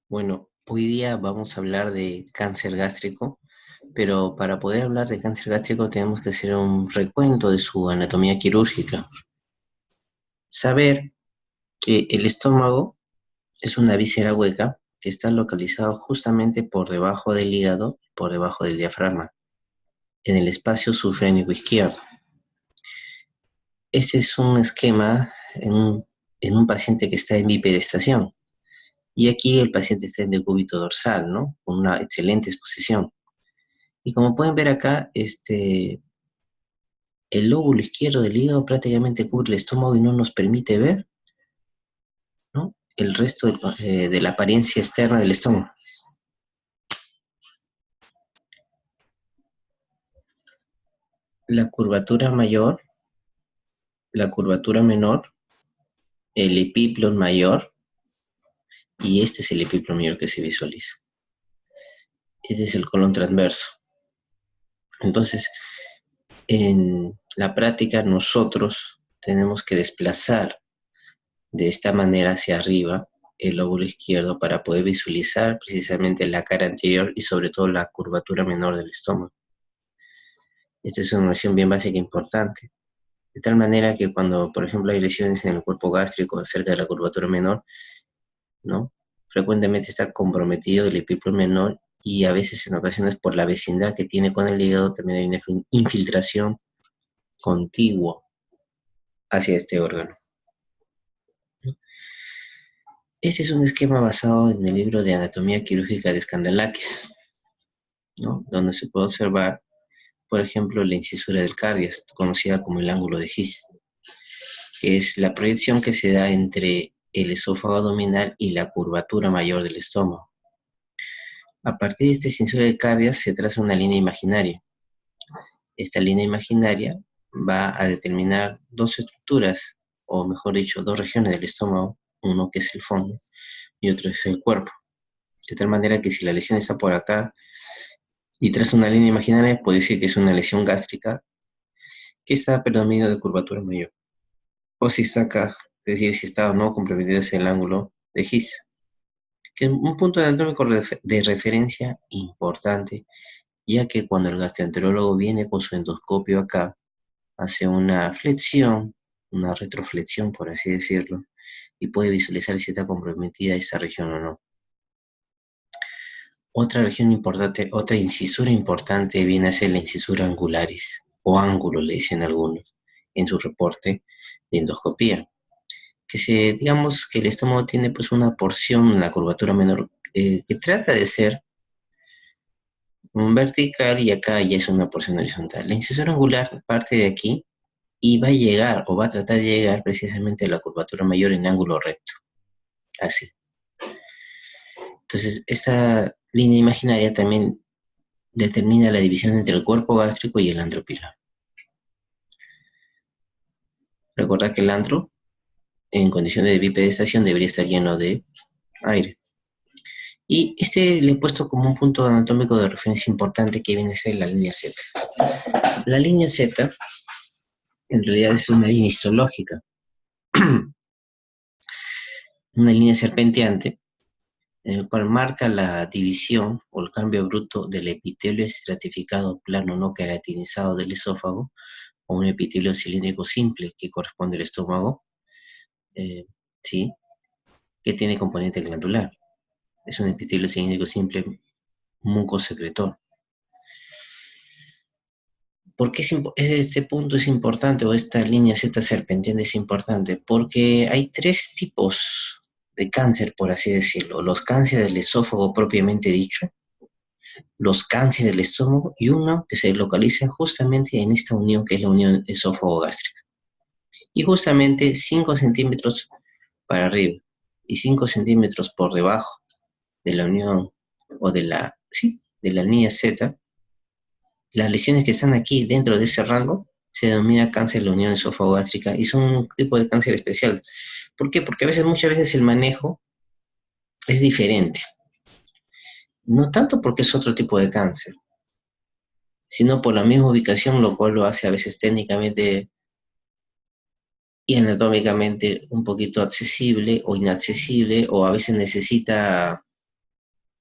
Bueno, hoy día vamos a hablar de cáncer gástrico, pero para poder hablar de cáncer gástrico tenemos que hacer un recuento de su anatomía quirúrgica. Saber que el estómago es una víscera hueca que está localizado justamente por debajo del hígado y por debajo del diafragma, en el espacio subfrénico izquierdo. Ese es un esquema en un paciente que está en bipedestación. Y aquí el paciente está en decúbito dorsal, ¿no? Con una excelente exposición. Y como pueden ver acá, el lóbulo izquierdo del hígado prácticamente cubre el estómago y no nos permite ver, ¿no?, el resto de la apariencia externa del estómago. La curvatura mayor, la curvatura menor, el epiplon mayor, y este es el epiplon mayor que se visualiza. Este es el colon transverso. Entonces, en la práctica nosotros tenemos que desplazar de esta manera hacia arriba el lóbulo izquierdo para poder visualizar precisamente la cara anterior y sobre todo la curvatura menor del estómago. Esta es una noción bien básica e importante. De tal manera que cuando, por ejemplo, hay lesiones en el cuerpo gástrico cerca de la curvatura menor, ¿no?, frecuentemente está comprometido el epiplon menor y a veces en ocasiones por la vecindad que tiene con el hígado también hay una infiltración contigua hacia este órgano. Este es un esquema basado en el libro de Anatomía Quirúrgica de Scandalakis, ¿no?, donde se puede observar, por ejemplo, la incisura del cardias, conocida como el ángulo de His, que es la proyección que se da entre el esófago abdominal y la curvatura mayor del estómago. A partir de esta cintura de cardias se traza una línea imaginaria. Esta línea imaginaria va a determinar dos estructuras, o mejor dicho, dos regiones del estómago, uno que es el fondo y otro es el cuerpo. De tal manera que si la lesión está por acá y traza una línea imaginaria, puede decir que es una lesión gástrica que está predominio de curvatura mayor. O si está acá, es decir, si está o no comprometido es el ángulo de His, que es un punto anatómico de referencia importante, ya que cuando el gastroenterólogo viene con su endoscopio acá, hace una flexión, una retroflexión, por así decirlo, y puede visualizar si está comprometida esta región o no. Otra región importante, otra incisura importante viene a ser la incisura angularis, o ángulo, le dicen algunos, en su reporte de endoscopía. Digamos que el estómago tiene pues una porción en la curvatura menor que trata de ser vertical y acá ya es una porción horizontal. La incisura angular parte de aquí y va a llegar o va a tratar de llegar precisamente a la curvatura mayor en ángulo recto, así. Entonces, esta línea imaginaria también determina la división entre el cuerpo gástrico y el antro pilar. Recordad que el antro, en condiciones de bipedestación, debería estar lleno de aire. Y le he puesto como un punto anatómico de referencia importante que viene a ser la línea Z. La línea Z, en realidad, es una línea histológica, una línea serpenteante, en el cual marca la división o el cambio bruto del epitelio estratificado plano no queratinizado del esófago o un epitelio cilíndrico simple que corresponde al estómago, ¿sí?, que tiene componente glandular. Es un epitelio cilíndrico simple mucosecretor. ¿Por qué este punto es importante o esta línea Z serpenteante es importante? Porque hay tres tipos de cáncer, por así decirlo. Los cánceres del esófago propiamente dicho, los cánceres del estómago y uno que se localiza justamente en esta unión que es la unión esófago-gástrica. Y justamente 5 centímetros para arriba y 5 centímetros por debajo de la unión o de la línea Z, las lesiones que están aquí dentro de ese rango se denomina cáncer de la unión esófago-gástrica y son un tipo de cáncer especial. ¿Por qué? Porque muchas veces el manejo es diferente. No tanto porque es otro tipo de cáncer, sino por la misma ubicación, lo cual lo hace a veces técnicamente y anatómicamente un poquito accesible o inaccesible, o a veces necesita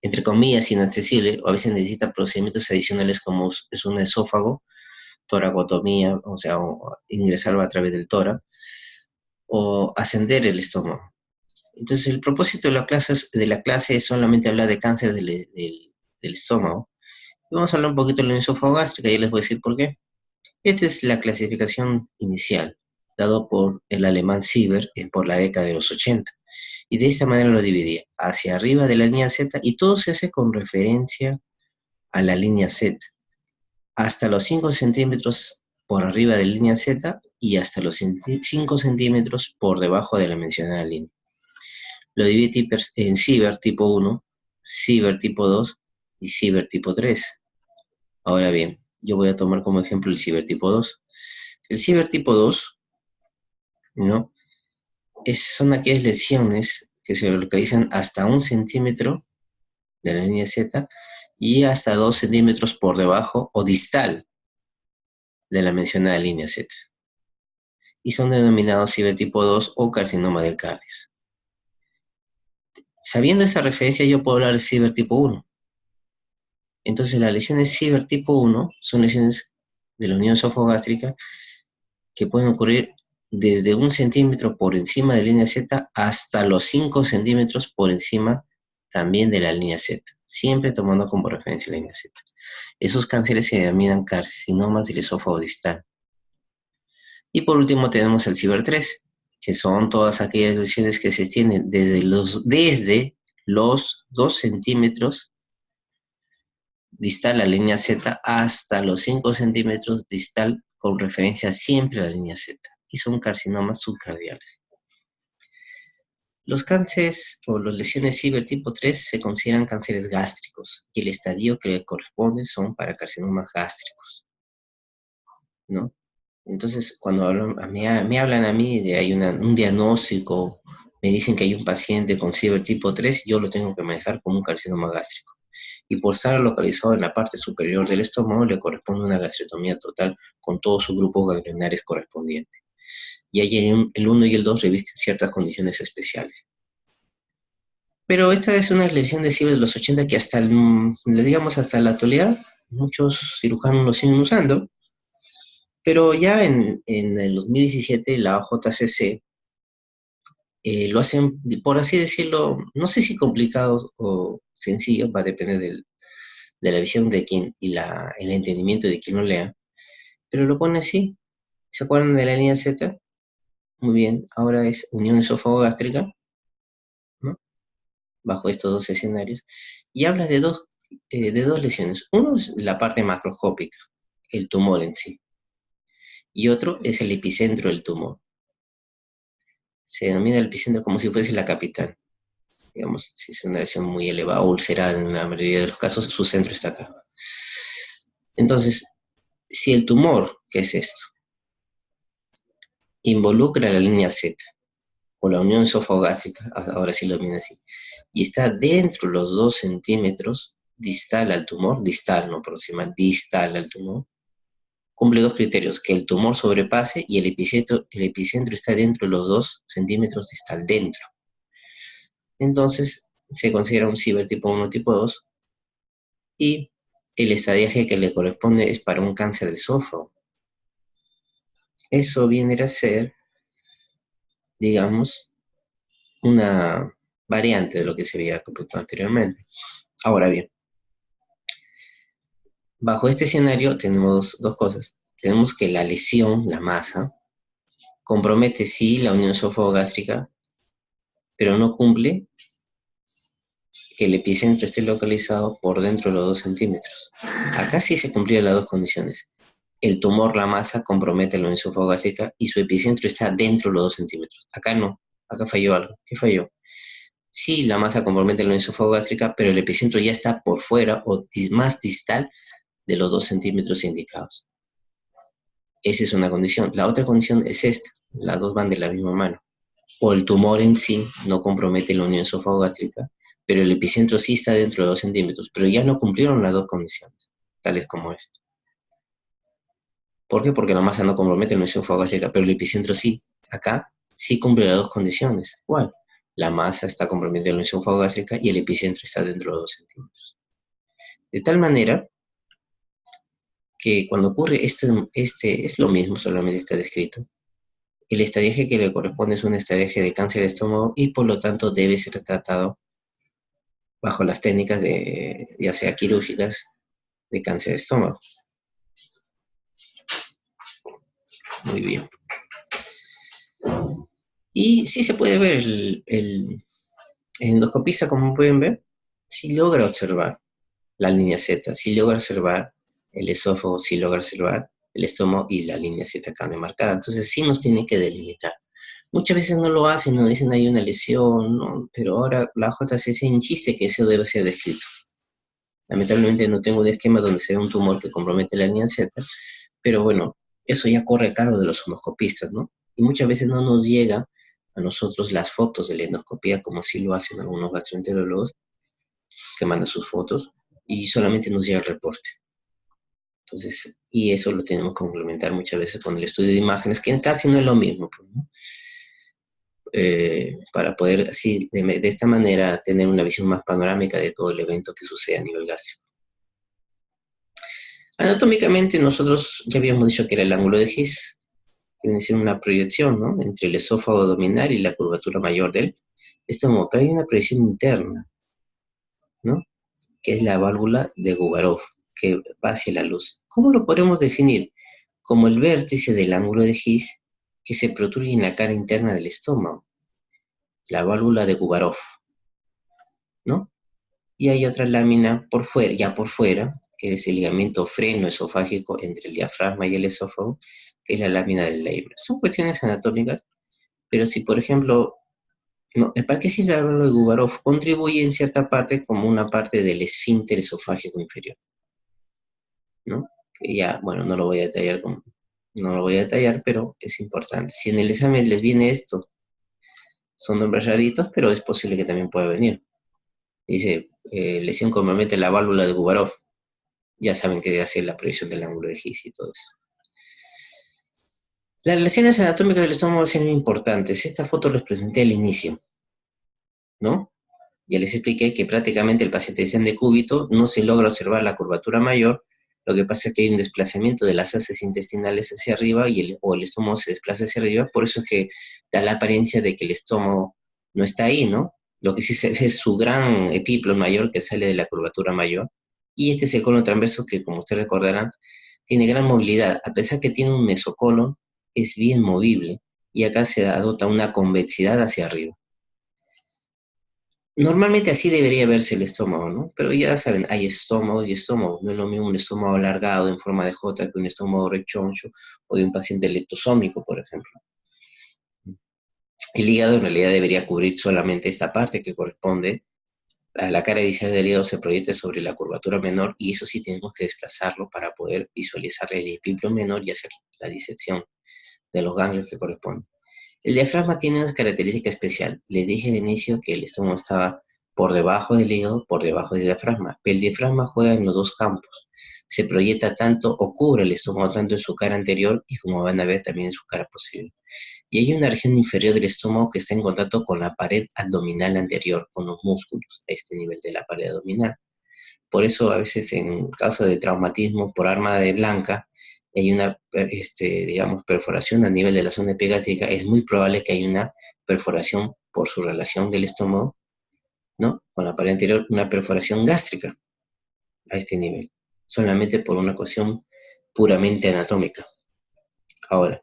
entre comillas, inaccesible, o a veces necesita procedimientos adicionales como es un esófago, toracotomía, o sea, o ingresarlo a través del tórax, o ascender el estómago. Entonces, el propósito de la clase es solamente hablar de cáncer del estómago. Y vamos a hablar un poquito de la esófago gástrica, y les voy a decir por qué. Esta es la clasificación inicial, dado por el alemán Sieber por la década de los 80. Y de esta manera lo dividía, hacia arriba de la línea Z, y todo se hace con referencia a la línea Z, hasta los 5 centímetros por arriba de la línea Z y hasta los 5 centímetros por debajo de la mencionada línea. Lo divide en Sieber tipo 1, Sieber tipo 2 y Sieber tipo 3. Ahora bien, yo voy a tomar como ejemplo el Sieber tipo 2. El Sieber tipo 2, ¿no? Son aquellas lesiones que se localizan hasta 1 centímetro de la línea Z y hasta 2 centímetros por debajo o distal de la mencionada línea Z. Y son denominados Sieber tipo 2 o carcinoma del cardias. Sabiendo esa referencia, yo puedo hablar de Sieber tipo 1. Entonces, las lesiones Sieber tipo 1 son lesiones de la unión esofagogástrica que pueden ocurrir desde 1 centímetro por encima de la línea Z hasta los 5 centímetros por encima también de la línea Z, siempre tomando como referencia la línea Z. Esos cánceres se denominan carcinomas del esófago distal. Y por último tenemos el Sieber 3, que son todas aquellas lesiones que se tienen desde los 2 centímetros distal a la línea Z hasta los 5 centímetros distal con referencia siempre a la línea Z. Y son carcinomas subcardiales. Los cánceres o las lesiones Sieber tipo 3 se consideran cánceres gástricos y el estadio que le corresponde son para carcinomas gástricos, ¿no? Entonces, cuando me hablan a mí de hay un diagnóstico, me dicen que hay un paciente con Sieber tipo 3, yo lo tengo que manejar como un carcinoma gástrico. Y por estar localizado en la parte superior del estómago, le corresponde una gastriotomía total con todos sus grupos ganglionares correspondientes. Y ahí el 1 y el 2 revisten ciertas condiciones especiales. Pero esta es una lesión de Sieber de los 80 que hasta la actualidad, muchos cirujanos lo siguen usando. Pero ya en el 2017 la OJCC lo hacen, por así decirlo, no sé si complicado o sencillo, va a depender de la visión de quien y el entendimiento de quien lo lea, pero lo pone así. ¿Se acuerdan de la línea Z? Muy bien, ahora es unión esófago-gástrica, ¿no? Bajo estos dos escenarios, y habla de dos lesiones. Uno es la parte macroscópica, el tumor en sí, y otro es el epicentro del tumor. Se denomina el epicentro como si fuese la capital. Digamos, si es una lesión muy elevada, ulcerada en la mayoría de los casos, su centro está acá. Entonces, si el tumor, que es esto, involucra la línea Z, o la unión esofagástrica, ahora sí lo miren así, y está dentro de los 2 centímetros distal al tumor, distal, no proximal, distal al tumor, cumple dos criterios, que el tumor sobrepase y el epicentro está dentro de los 2 centímetros distal, dentro. Entonces, se considera un Sieber tipo 1 tipo 2 y el estadiaje que le corresponde es para un cáncer de esófago. Eso viene a ser, digamos, una variante de lo que se había comentado anteriormente. Ahora bien, bajo este escenario tenemos dos cosas. Tenemos que la lesión, la masa, compromete sí la unión esófago-gástrica, pero no cumple que el epicentro esté localizado por dentro de los 2 centímetros. Acá sí se cumplían las dos condiciones. El tumor, la masa, compromete la unión esófago-gástrica y su epicentro está dentro de los 2 centímetros. Acá no, acá falló algo. ¿Qué falló? Sí, la masa compromete la unión esófago-gástrica, pero el epicentro ya está por fuera o más distal de los 2 centímetros indicados. Esa es una condición. La otra condición es esta. Las dos van de la misma mano. O el tumor en sí no compromete la unión esófago-gástrica, pero el epicentro sí está dentro de 2 centímetros, pero ya no cumplieron las dos condiciones, tales como esta. ¿Por qué? Porque la masa no compromete la unión esófago-gástrica, pero el epicentro sí. Acá sí cumple las dos condiciones. ¿Cuál? La masa está comprometida en la esófago gástrica y el epicentro está dentro de 2 centímetros. De tal manera que cuando ocurre este es lo mismo, solamente está descrito. El estadiaje que le corresponde es un estadiaje de cáncer de estómago y por lo tanto debe ser tratado bajo las técnicas ya sea quirúrgicas, de cáncer de estómago. Muy bien. Y sí se puede ver el endoscopista, como pueden ver, sí logra observar la línea Z, sí logra observar el esófago, sí logra observar el estómago y la línea Z acá demarcada. Entonces sí nos tiene que delimitar. Muchas veces no lo hacen, nos dicen hay una lesión, ¿no? Pero ahora la JCC insiste que eso debe ser descrito. Lamentablemente no tengo un esquema donde se ve un tumor que compromete la línea Z, pero bueno, eso ya corre a cargo de los endoscopistas, ¿no? Y muchas veces no nos llega a nosotros las fotos de la endoscopía, como sí lo hacen algunos gastroenterólogos, que mandan sus fotos, y solamente nos llega el reporte. Entonces, y eso lo tenemos que complementar muchas veces con el estudio de imágenes, que casi no es lo mismo, pues, ¿no? Para poder así, de esta manera, tener una visión más panorámica de todo el evento que sucede a nivel gástrico. Anatómicamente, nosotros ya habíamos dicho que era el ángulo de His, que viene siendo una proyección, ¿no? Entre el esófago abdominal y la curvatura mayor del estómago, pero hay una proyección interna, ¿no? Que es la válvula de Gubarov, que va hacia la luz. ¿Cómo lo podemos definir? Como el vértice del ángulo de His que se protruye en la cara interna del estómago, la válvula de Gubarov, ¿no? Y hay otra lámina por fuera, ya por fuera, que es el ligamento freno esofágico entre el diafragma y el esófago, que es la lámina del Leiber. Son cuestiones anatómicas, pero si, por ejemplo, no, ¿para qué sirve el válvula de Gubarov? Contribuye en cierta parte como una parte del esfínter esofágico inferior, ¿no? Que ya, bueno, no lo voy a detallar, pero es importante. Si en el examen les viene esto, son nombres raritos, pero es posible que también pueda venir. Dice, lesión compromete la válvula de Gubarov. Ya saben que debe hacer la proyección del ángulo de His y todo eso. Las lesiones anatómicas del estómago son muy importantes. Esta foto les presenté al inicio, ¿no? Ya les expliqué que prácticamente el paciente de decúbito no se logra observar la curvatura mayor. Lo que pasa es que hay un desplazamiento de las heces intestinales hacia arriba o el estómago se desplaza hacia arriba. Por eso es que da la apariencia de que el estómago no está ahí, ¿no? Lo que sí se ve es su gran epíplomo mayor que sale de la curvatura mayor. Y este es el colon transverso que, como ustedes recordarán, tiene gran movilidad. A pesar que tiene un mesocolon, es bien movible. Y acá se adopta una convexidad hacia arriba. Normalmente así debería verse el estómago, ¿no? Pero ya saben, hay estómago y estómago. No es lo mismo un estómago alargado en forma de J que un estómago rechoncho o de un paciente leptosómico, por ejemplo. El hígado en realidad debería cubrir solamente esta parte que corresponde a la cara visual del hígado se proyecta sobre la curvatura menor y eso sí tenemos que desplazarlo para poder visualizar el epíplomo menor y hacer la disección de los ganglios que corresponden. El diafragma tiene una característica especial. Les dije al inicio que el estómago estaba por debajo del hígado, por debajo del diafragma. Pero el diafragma juega en los dos campos. Se proyecta tanto o cubre el estómago tanto en su cara anterior y como van a ver también en su cara posterior. Y hay una región inferior del estómago que está en contacto con la pared abdominal anterior, con los músculos, a este nivel de la pared abdominal. Por eso a veces en caso de traumatismo por arma de blanca, hay una, digamos, perforación a nivel de la zona epigástrica, es muy probable que haya una perforación por su relación del estómago, ¿no? Con la pared anterior, una perforación gástrica a este nivel, solamente por una cuestión puramente anatómica. Ahora,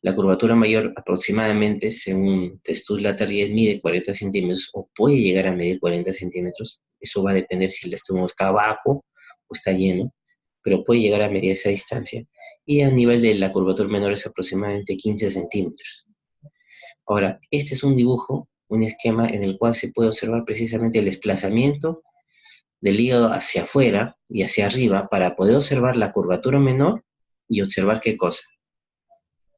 la curvatura mayor aproximadamente, según Testuz Terrier, mide 40 centímetros o puede llegar a medir 40 centímetros. Eso va a depender si el estómago está vacuo o está lleno, pero puede llegar a medir esa distancia. Y a nivel de la curvatura menor es aproximadamente 15 centímetros. Ahora, este es un dibujo, un esquema en el cual se puede observar precisamente el desplazamiento del hígado hacia afuera y hacia arriba para poder observar la curvatura menor y observar qué cosa,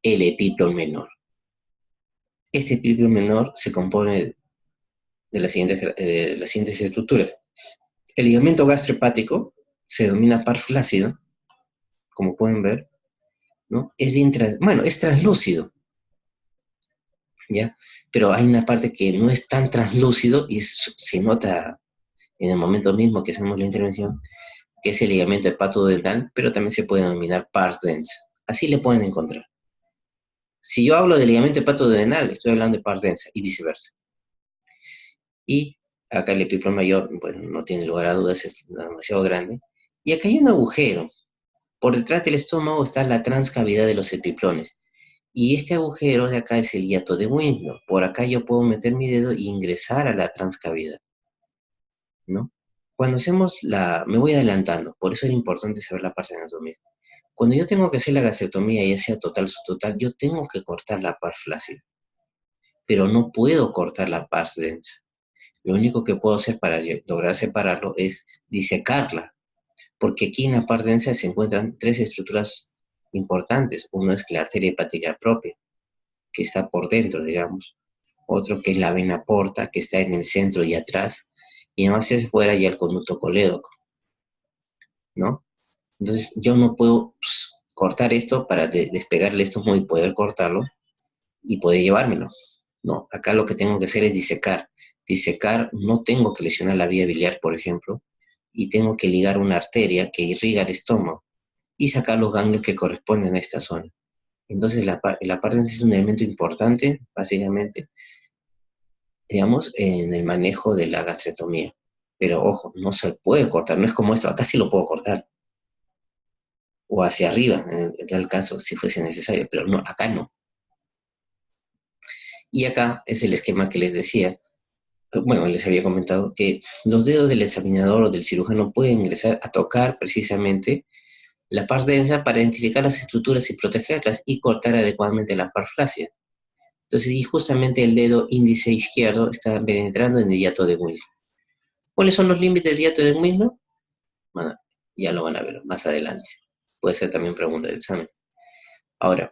el epíplomo menor. Este epíplomo menor se compone de las siguientes estructuras. El ligamento gastrohepático se denomina par flácido, como pueden ver, ¿no? Es bien es translúcido, ¿ya? Pero hay una parte que no es tan translúcido y se nota en el momento mismo que hacemos la intervención, que es el ligamento hepatodental, pero también se puede denominar pars densa. Así le pueden encontrar. Si yo hablo de ligamento hepatodental, estoy hablando de pars densa y viceversa. Y acá el epiplón mayor, bueno, no tiene lugar a dudas, es demasiado grande. Y acá hay un agujero. Por detrás del estómago está la transcavidad de los epiplones. Y este agujero de acá es el hiato de Winslow. Por acá yo puedo meter mi dedo e ingresar a la transcavidad, ¿no? Cuando hacemos me voy adelantando, por eso es importante saber la parte anatómica. Cuando yo tengo que hacer la gastrectomía, ya sea total o subtotal, yo tengo que cortar la pars flácida, pero no puedo cortar la pars densa. Lo único que puedo hacer para lograr separarlo es disecarla, porque aquí en la pars densa se encuentran tres estructuras importantes. Uno es la arteria hepática propia, que está por dentro, digamos. Otro que es la vena porta, que está en el centro y atrás. Y además hacia afuera ya el conducto colédoco, ¿no? Entonces yo no puedo cortar esto para despegarle el estómago y poder cortarlo y poder llevármelo. No, acá lo que tengo que hacer es disecar. Disecar, no tengo que lesionar la vía biliar, por ejemplo, y tengo que ligar una arteria que irriga el estómago y sacar los ganglios que corresponden a esta zona. Entonces la parte es un elemento importante, básicamente, digamos, en el manejo de la gastrectomía. Pero ojo, no se puede cortar, no es como esto, acá sí lo puedo cortar, o hacia arriba, en tal caso, si fuese necesario, pero no, acá no. Y acá es el esquema que les decía, bueno, les había comentado que los dedos del examinador o del cirujano pueden ingresar a tocar precisamente la parte densa para identificar las estructuras y protegerlas y cortar adecuadamente la parte flácida. Entonces, y justamente el dedo índice izquierdo está penetrando en el hiato de Winslow. ¿Cuáles son los límites del hiato de Winslow? Bueno, ya lo van a ver más adelante. Puede ser también pregunta del examen. Ahora,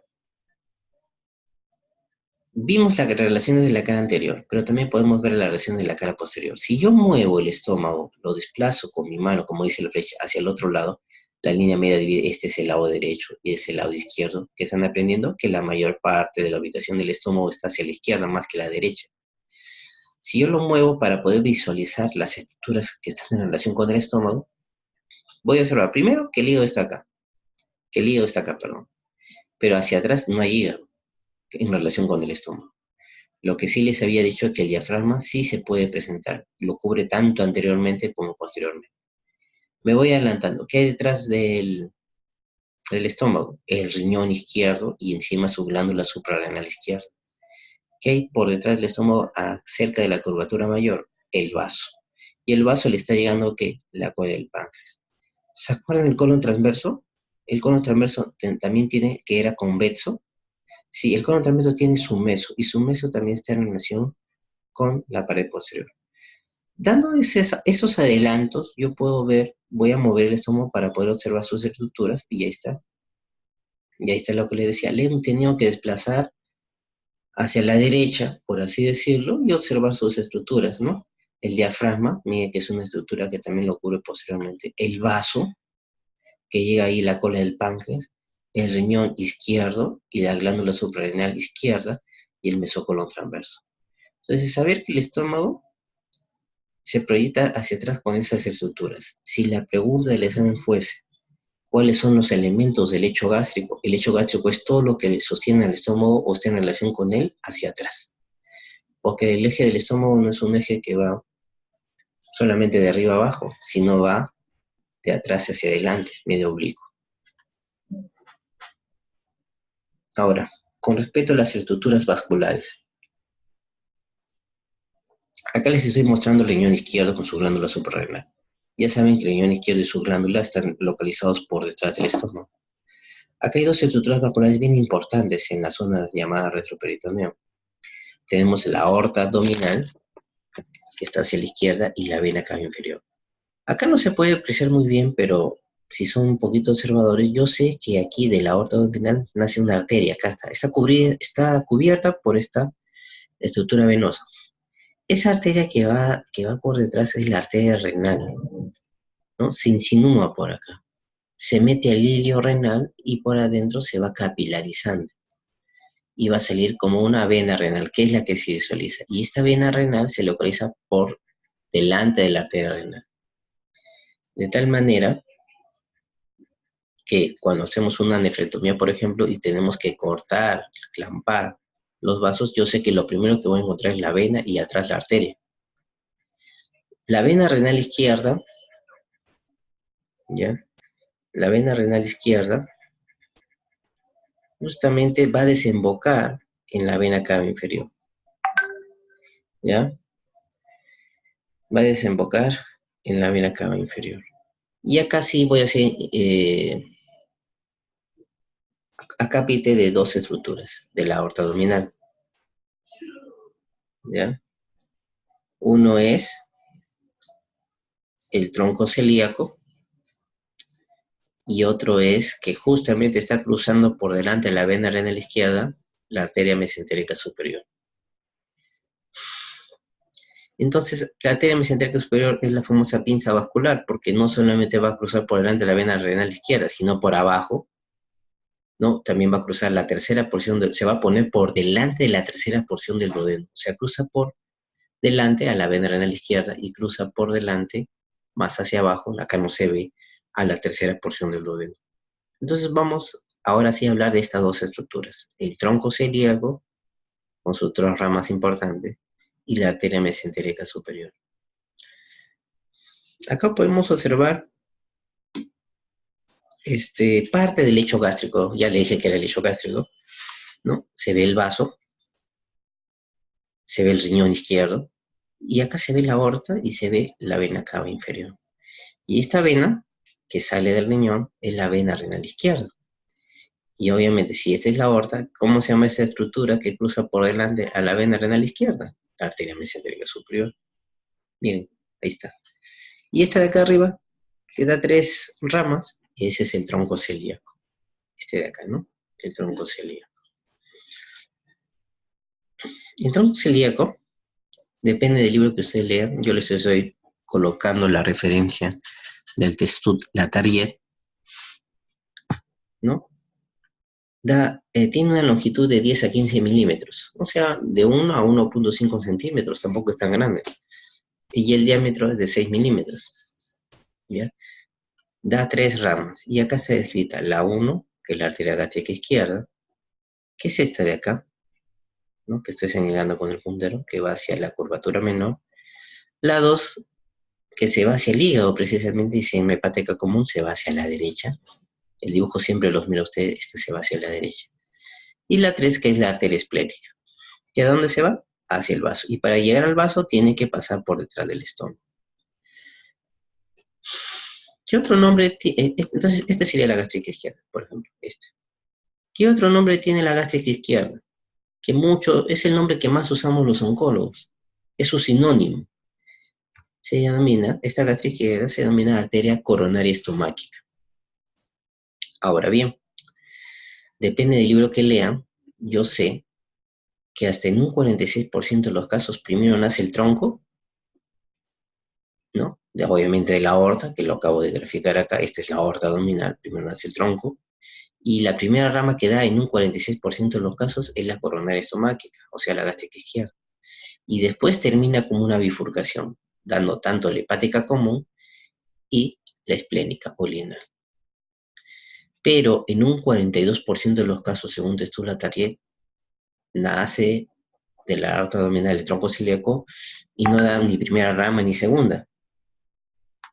vimos las relaciones de la cara anterior, pero también podemos ver la relación de la cara posterior. Si yo muevo el estómago, lo desplazo con mi mano, como dice la flecha, hacia el otro lado, la línea media divide, este es el lado derecho y es el lado izquierdo, que están aprendiendo que la mayor parte de la ubicación del estómago está hacia la izquierda más que la derecha. Si yo lo muevo para poder visualizar las estructuras que están en relación con el estómago, voy a observar primero que el hígado está acá, perdón, pero hacia atrás no hay hígado en relación con el estómago. Lo que sí les había dicho es que el diafragma sí se puede presentar, lo cubre tanto anteriormente como posteriormente. Me voy adelantando. ¿Qué hay detrás del estómago? El riñón izquierdo y encima su glándula suprarrenal izquierda. ¿Qué hay por detrás del estómago cerca de la curvatura mayor? El vaso. Y el vaso le está llegando, ¿qué? La cola del páncreas. ¿Se acuerdan del colon transverso? El colon transverso también tiene, que era convexo. Sí, el colon transverso tiene su meso, y su meso también está en relación con la pared posterior. Dando esos adelantos, yo puedo ver, voy a mover el estómago para poder observar sus estructuras, y ahí está. Y ahí está lo que le decía, le he tenido que desplazar hacia la derecha, por así decirlo, y observar sus estructuras, ¿no? El diafragma, mire que es una estructura que también lo cubre posteriormente. El vaso, que llega ahí la cola del páncreas, el riñón izquierdo y la glándula suprarrenal izquierda y el mesocolon transverso. Entonces, saber que el estómago se proyecta hacia atrás con esas estructuras. Si la pregunta del examen fuese, ¿cuáles son los elementos del lecho gástrico? El lecho gástrico es todo lo que sostiene al estómago o está en relación con él hacia atrás. Porque el eje del estómago no es un eje que va solamente de arriba a abajo, sino va de atrás hacia adelante, medio oblicuo. Ahora, con respecto a las estructuras vasculares. Acá les estoy mostrando el riñón izquierdo con su glándula suprarrenal. Ya saben que el riñón izquierdo y su glándula están localizados por detrás del estómago. Acá hay dos estructuras vasculares bien importantes en la zona llamada retroperitoneo. Tenemos la aorta abdominal, que está hacia la izquierda, y la vena cava inferior. Acá no se puede apreciar muy bien, pero si son un poquito observadores, yo sé que aquí de la aorta abdominal nace una arteria, acá está cubierta por esta estructura venosa. Esa arteria que va por detrás es la arteria renal, ¿no? Se insinúa por acá. Se mete al hilio renal y por adentro se va capilarizando. y va a salir como una vena renal, que es la que se visualiza. Y esta vena renal se localiza por delante de la arteria renal. De tal manera que cuando hacemos una nefrectomía, por ejemplo, y tenemos que cortar, clampar los vasos, yo sé que lo primero que voy a encontrar es la vena y atrás la arteria. La vena renal izquierda, ¿ya? La vena renal izquierda justamente va a desembocar en la vena cava inferior, ¿ya? Va a desembocar en la vena cava inferior. Y acá sí voy a hacer acápite de dos estructuras de la aorta abdominal, ¿ya? Uno es el tronco celíaco y otro es que justamente está cruzando por delante de la vena renal izquierda la arteria mesentérica superior. Entonces, la arteria mesentérica superior es la famosa pinza vascular, porque no solamente va a cruzar por delante de la vena renal izquierda, sino por abajo, ¿no? También va a cruzar la tercera porción, se va a poner por delante de la tercera porción del duodeno. O sea, cruza por delante a la vena renal izquierda y cruza por delante, más hacia abajo, acá no se ve, a la tercera porción del duodeno. Entonces vamos ahora sí a hablar de estas dos estructuras, el tronco celíaco, con sus tres ramas importantes, y la arteria mesentérica superior. Acá podemos observar parte del lecho gástrico, ya le dije que era el lecho gástrico, ¿no? Se ve el vaso, se ve el riñón izquierdo, y acá se ve la aorta y se ve la vena cava inferior. Y esta vena que sale del riñón es la vena renal izquierda. Y obviamente, si esta es la aorta, ¿cómo se llama esa estructura que cruza por delante a la vena renal izquierda? La arteria mesentérica superior. Miren, ahí está. Y esta de acá arriba, que da tres ramas, ese es el tronco celíaco. Este de acá, ¿no? El tronco celíaco. El tronco celíaco, depende del libro que ustedes lean, yo les estoy colocando la referencia del Testut Latariet, ¿no? Tiene una longitud de 10 a 15 milímetros, o sea, de 1 a 1.5 centímetros, tampoco es tan grande. Y el diámetro es de 6 milímetros, ¿ya? Da tres ramas, y acá está descrita la 1, que es la arteria gástrica izquierda, que es esta de acá, ¿no? Que estoy señalando con el puntero, que va hacia la curvatura menor. La 2, que se va hacia el hígado precisamente, y si en hepateca común se va hacia la derecha. El dibujo siempre los mira usted, este se va hacia la derecha. Y la 3, que es la arteria esplénica. ¿Y a dónde se va? Hacia el vaso. Y para llegar al vaso tiene que pasar por detrás del estómago. ¿Qué otro nombre tiene? Entonces, esta sería la gástrica izquierda, por ejemplo, este. ¿Qué otro nombre tiene la gástrica izquierda? Que mucho, es el nombre que más usamos los oncólogos. Es su sinónimo. Esta gástrica izquierda se denomina arteria coronaria estomáquica. Ahora bien, depende del libro que lean, yo sé que hasta en un 46% de los casos primero nace el tronco, ¿no? Obviamente de la aorta, que lo acabo de graficar acá, esta es la aorta abdominal, primero nace el tronco, y la primera rama que da en un 46% de los casos es la coronaria estomáquica, o sea, la gástrica izquierda. Y después termina como una bifurcación, dando tanto la hepática común y la esplénica o lineal. Pero en un 42% de los casos, según Testut Latariet, nace de la aorta abdominal el tronco celíaco y no da ni primera rama ni segunda,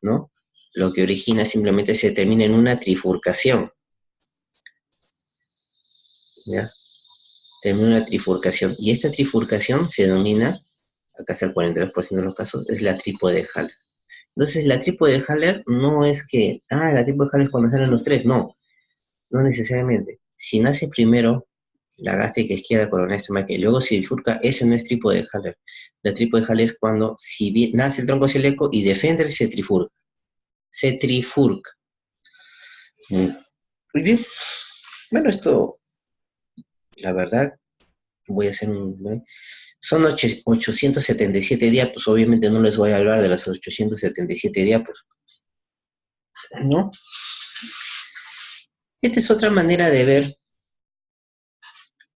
¿no? Lo que origina simplemente se termina en una trifurcación, ¿ya? Termina una trifurcación. Y esta trifurcación se denomina, acá es el 42% de los casos, es la trípode de Haller. Entonces, la trípode de Haller no es que, la trípode de Haller es cuando salen los tres, no necesariamente. Si nace primero la gástrica izquierda coronaria estomáquica y luego se bifurca, ese no es trípode de Haller. La trípode de Haller es cuando nace el tronco celíaco y defender se trifurca. Se trifurca. Muy bien. Bueno, esto, la verdad, voy a hacer son 877 diapos, obviamente no les voy a hablar de las 877 diapos, ¿no? Esta es otra manera de ver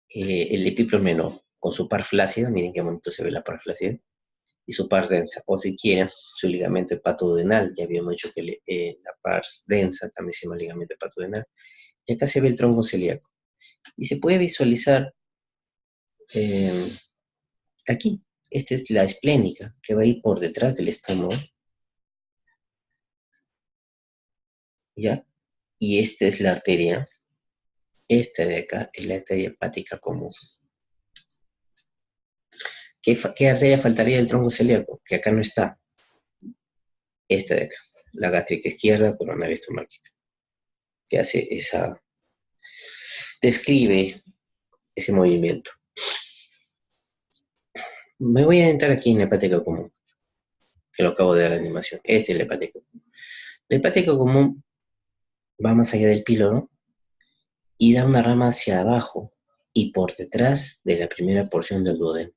el epíplon menor con su par flácida, miren qué bonito se ve la par flácida, y su par densa, o si quieren, su ligamento hepatodenal. Ya habíamos dicho que la par densa también se llama ligamento hepatodenal. Y acá se ve el tronco celíaco. Y se puede visualizar eh, aquí. Esta es la esplénica, que va a ir por detrás del estómago, ¿ya? Y esta es la arteria. Esta de acá es la arteria hepática común. ¿Qué arteria faltaría del tronco celíaco? Que acá no está. Esta de acá, la gástrica izquierda coronaria estomáquica, que hace describe ese movimiento. Me voy a entrar aquí en la hepática común, que lo acabo de dar la animación. Este es el hepático común. El hepático común va más allá del píloro y da una rama hacia abajo y por detrás de la primera porción del duodeno,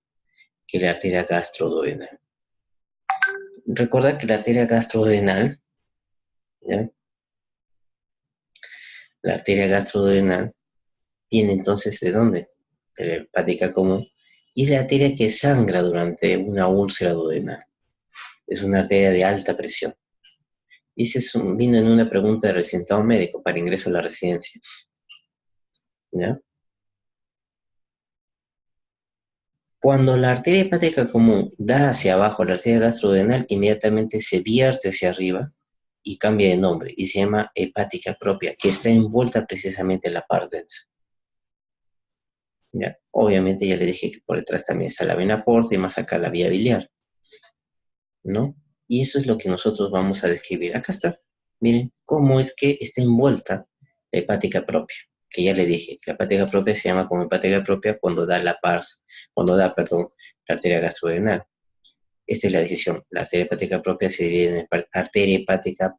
que es la arteria gastroduodenal. Recordad que la arteria gastroduodenal, ¿ya? La arteria gastroduodenal viene entonces ¿de dónde? De la hepática común, y es la arteria que sangra durante una úlcera duodenal. Es una arteria de alta presión. Y ese vino en una pregunta de residentado médico para ingreso a la residencia. ¿Ya? Cuando la arteria hepática común da hacia abajo la arteria gastroduodenal, inmediatamente se vierte hacia arriba y cambia de nombre y se llama hepática propia, que está envuelta precisamente en la parte densa. ¿Ya? Obviamente ya le dije que por detrás también está la vena porta y más acá la vía biliar, ¿no? Y eso es lo que nosotros vamos a describir. Acá está. Miren cómo es que está envuelta la hepática propia, que ya le dije, la hepática propia se llama como hepática propia cuando da perdón, la arteria gastroduodenal. Esta es la decisión. La arteria hepática propia se divide en arteria hepática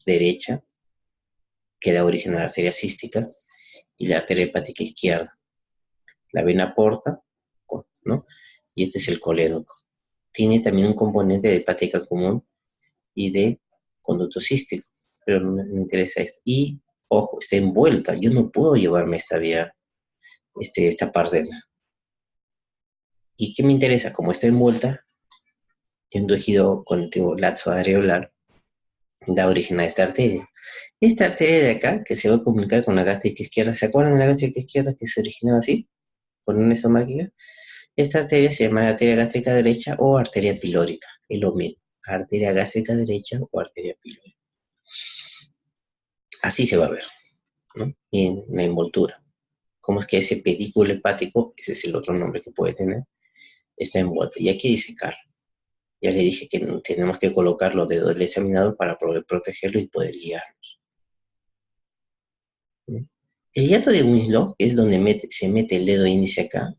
derecha, que da origen a la arteria cística, y la arteria hepática izquierda. La vena porta, ¿no? Y este es el colédoco. Tiene también un componente de hepática común y de conducto cístico, pero no me interesa esto. Y, ojo, está envuelta. Yo no puedo llevarme esta vía, esta parte. ¿Y qué me interesa? Como está envuelta, en un tejido conectivo laxo areolar, da origen a esta arteria. Esta arteria de acá, que se va a comunicar con la gástrica izquierda, ¿se acuerdan de la gástrica izquierda que se originaba así? Con una estomáquica. Esta arteria se llama arteria gástrica derecha o arteria pilórica. Es lo mismo. Arteria gástrica derecha o arteria pilórica. Así se va a ver, ¿no? Y en la envoltura. ¿Cómo es que ese pedículo hepático, ese es el otro nombre que puede tener, está envuelto? Y aquí dice CAR. Ya le dije que tenemos que colocar los dedos del examinador para poder protegerlo y poder guiarnos. ¿Sí? El hiato de Winslow, que es donde se mete el dedo índice acá,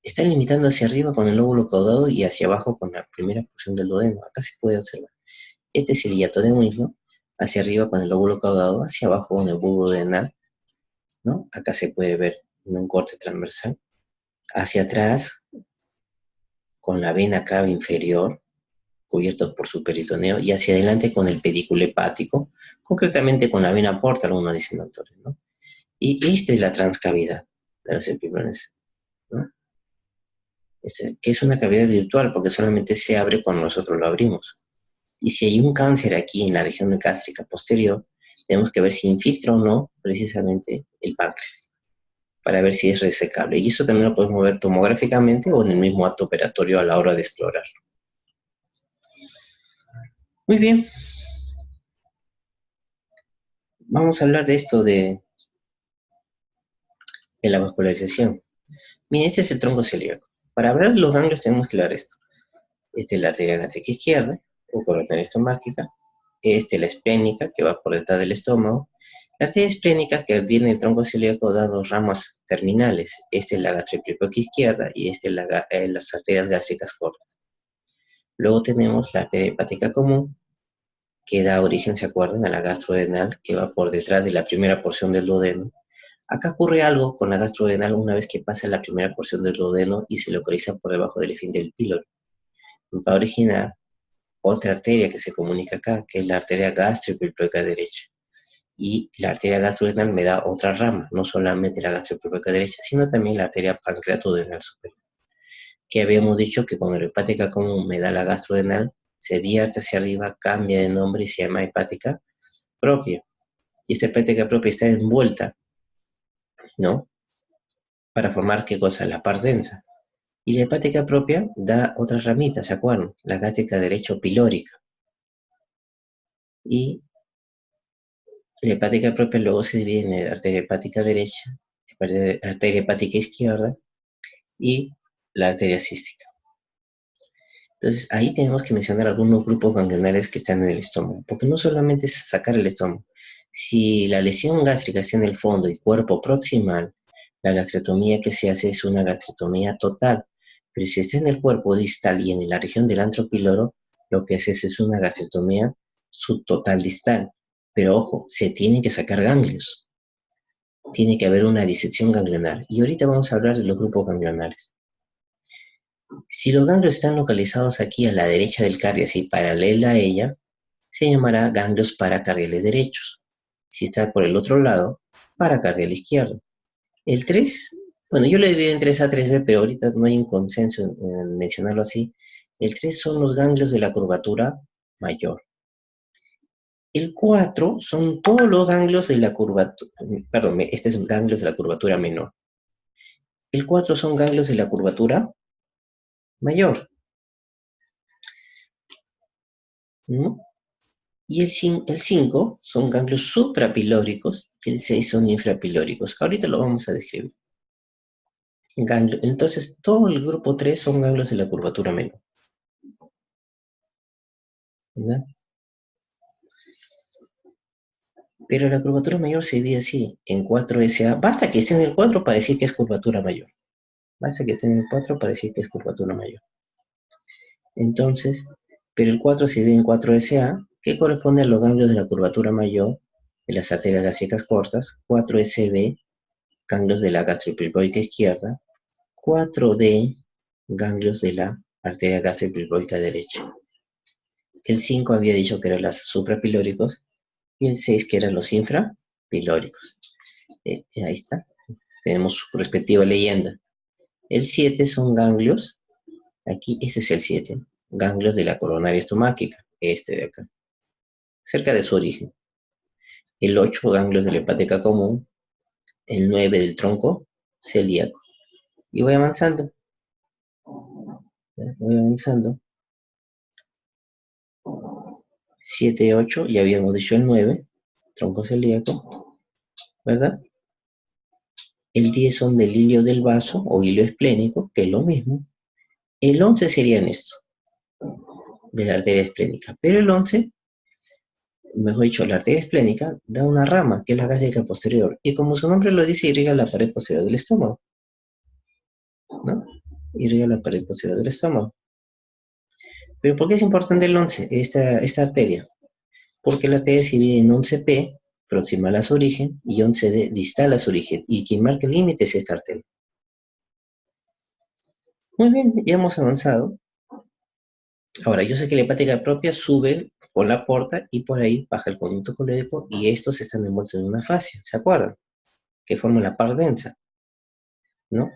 está limitando hacia arriba con el lóbulo caudado y hacia abajo con la primera porción del duodeno. Acá se puede observar. Este es el hiato de Winslow, hacia arriba con el lóbulo caudado, hacia abajo con el bulbo duodenal, ¿no? Acá se puede ver un corte transversal. Hacia atrás, con la vena cava inferior, cubierto por su peritoneo, y hacia adelante con el pedículo hepático, concretamente con la vena porta, algunos dicen doctores, ¿no? Y esta es la transcavidad de los epiplones, ¿no? Que es una cavidad virtual porque solamente se abre cuando nosotros lo abrimos. Y si hay un cáncer aquí en la región gástrica posterior, tenemos que ver si infiltra o no precisamente el páncreas, para ver si es resecable. Y eso también lo podemos ver tomográficamente o en el mismo acto operatorio a la hora de explorar. Muy bien. Vamos a hablar de esto de la vascularización. Miren, este es el tronco celíaco. Para hablar de los ganglios tenemos que hablar esto. Esta es la arteria gástrica izquierda, o coronaria estomáquica. Esta es la esplénica, que va por detrás del estómago. La arteria esplénica, que tiene el tronco celíaco, da dos ramas terminales. Esta es la gastroepíloga izquierda y esta es las arterias gástricas cortas. Luego tenemos la arteria hepática común, que da origen, ¿se acuerdan?, a la gastrodenal, que va por detrás de la primera porción del duodeno. Acá ocurre algo con la gastrodenal una vez que pasa la primera porción del duodeno y se localiza por debajo del fin del píloro. Va a originar otra arteria que se comunica acá, que es la arteria gastroepíloga derecha. y la arteria gastrodenal me da otra rama, no solamente la gastropropioica derecha, sino también la arteria pancreatodenal superior. Que habíamos dicho que cuando la hepática común me da la gastrodenal, se vierte hacia arriba, cambia de nombre y se llama hepática propia. Y esta hepática propia está envuelta, ¿no? Para formar, ¿qué cosa? La parte densa. Y la hepática propia da otras ramitas, ¿se acuerdan? La gástrica derecho pilórica. Y la hepática propia luego se divide en arteria hepática derecha, arteria hepática izquierda y la arteria cística. Entonces, ahí tenemos que mencionar algunos grupos ganglionares que están en el estómago, porque no solamente es sacar el estómago. Si la lesión gástrica está en el fondo y cuerpo proximal, la gastrectomía que se hace es una gastrectomía total. Pero si está en el cuerpo distal y en la región del antro píloro, lo que haces es una gastrectomía subtotal distal. Pero ojo, se tienen que sacar ganglios. Tiene que haber una disección ganglionar. Y ahorita vamos a hablar de los grupos ganglionares. Si los ganglios están localizados aquí a la derecha del cardias y paralela a ella, se llamará ganglios paracardiales derechos. Si está por el otro lado, paracardial izquierdo. El 3, bueno, yo lo divido en 3A, 3B, pero ahorita no hay un consenso en mencionarlo así. El 3 son los ganglios de la curvatura mayor. El 4 son todos los ganglios de la curvatura, perdón, este es ganglios de la curvatura menor. El 4 son ganglios de la curvatura mayor, ¿no? Y el 5 son ganglios suprapilóricos y el 6 son infrapilóricos. Ahorita lo vamos a describir. Entonces, todo el grupo 3 son ganglios de la curvatura menor. ¿Verdad? Pero la curvatura mayor se divide así, en 4SA. Basta que esté en el 4 para decir que es curvatura mayor. Basta que esté en el 4 para decir que es curvatura mayor. Entonces, pero el 4 se divide en 4SA, que corresponde a los ganglios de la curvatura mayor, de las arterias gástricas cortas, 4SB, ganglios de la gastropilploica izquierda, 4D, ganglios de la arteria gastropilploica derecha. El 5 había dicho que eran los suprapilóricos y el 6 que eran los infrapilóricos. Ahí está, tenemos su respectiva leyenda. El 7 son ganglios, aquí ese es el 7, ganglios de la coronaria estomáquica, este de acá, cerca de su origen. El 8, ganglios de la hepática común, el 9 del tronco celíaco. Y voy avanzando. Voy avanzando. 7, 8, ya habíamos dicho el 9, tronco celíaco, ¿verdad? El 10 son del hilio del vaso o hilio esplénico, que es lo mismo. El 11 sería en esto, de la arteria esplénica. Pero el 11, mejor dicho, la arteria esplénica da una rama, que es la gástrica posterior. Y como su nombre lo dice, irriga la pared posterior del estómago, ¿no? Irriga la pared posterior del estómago. Pero ¿por qué es importante el 11, esta arteria? Porque la arteria se divide en 11P, proximal a su origen, y 11D, distal a su origen. Y quien marca el límite es esta arteria. Muy bien, ya hemos avanzado. Ahora, yo sé que la hepática propia sube por la porta y por ahí baja el conducto colóico y estos están envueltos en una fascia, ¿se acuerdan? Que forman la par densa, ¿no?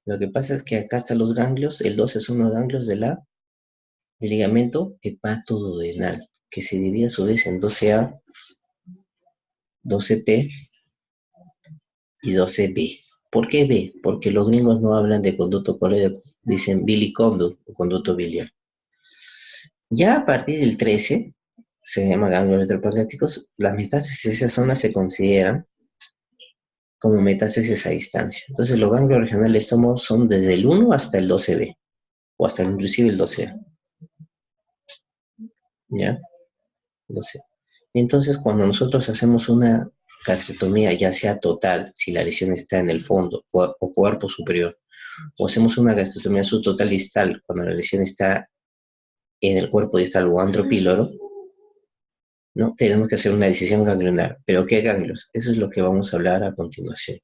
Lo que pasa es que acá están los ganglios, el 12 son los ganglios del ligamento hepatoduodenal, que se divide a su vez en 12A, 12P y 12B. ¿Por qué B? Porque los gringos no hablan de conducto colóico, dicen biliconduct o conducto biliar. Ya a partir del 13, se llama ganglios retropancreáticos, las metástasis de esa zona se consideran como metástasis a distancia. Entonces los ganglios regionales del estómago son desde el 1 hasta el 12B, o hasta inclusive el 12A. ¿Ya? 12. Entonces cuando nosotros hacemos una gastrectomía, ya sea total, si la lesión está en el fondo o cuerpo superior, o hacemos una gastrectomía subtotal distal, cuando la lesión está en el cuerpo distal o antropíloro, ¿no? Tenemos que hacer una decisión ganglionar. ¿Pero qué ganglios? Eso es lo que vamos a hablar a continuación.